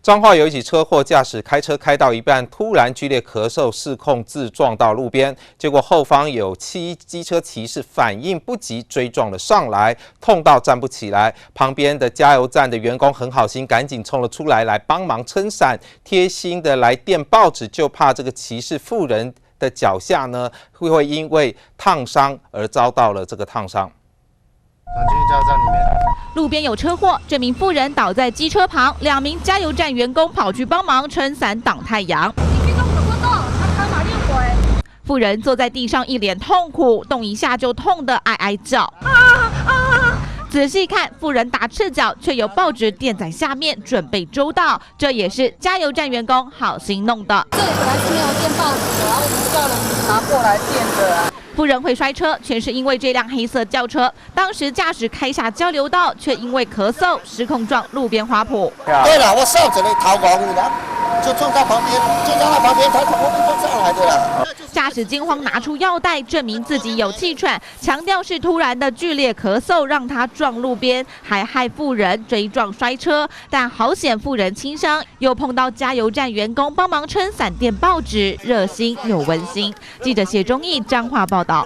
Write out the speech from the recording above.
彰化有一起车祸，驾驶开车开到一半，突然剧烈咳嗽，失控自撞到路边，结果后方有机车骑士反应不及，追撞了上来，痛到站不起来。旁边的加油站的员工很好心，赶紧冲了出来帮忙撑伞，贴心的来垫报纸，就怕这个骑士妇人的脚下呢会因为烫伤而遭到了这个烫伤。进去加油站里面。 路边有车祸，这名妇人倒在机车旁，2名加油站员工跑去帮忙撑伞挡太阳。妇人坐在地上，一脸痛苦，动一下就痛得哀哀叫。仔细看，妇人打赤脚，却有报纸垫在下面，准备周到。这也是加油站员工好心弄的。这里本来是没有垫报纸的，然后我们叫人拿过来垫的。 妇人会摔车，全是因为这辆黑色轿车当时驾驶开下交流道，却因为咳嗽失控撞路边花圃。对了，我扫着你头光的，就撞到旁边，就撞到旁边，他从后面撞上来的了。驾驶惊慌拿出药袋证明自己有气喘，强调是突然的剧烈咳嗽让他撞路边，还害妇人追撞摔车。但好险妇人轻伤，又碰到加油站员工帮忙撑伞垫报纸，热心又温馨。记者谢忠义彰化报道。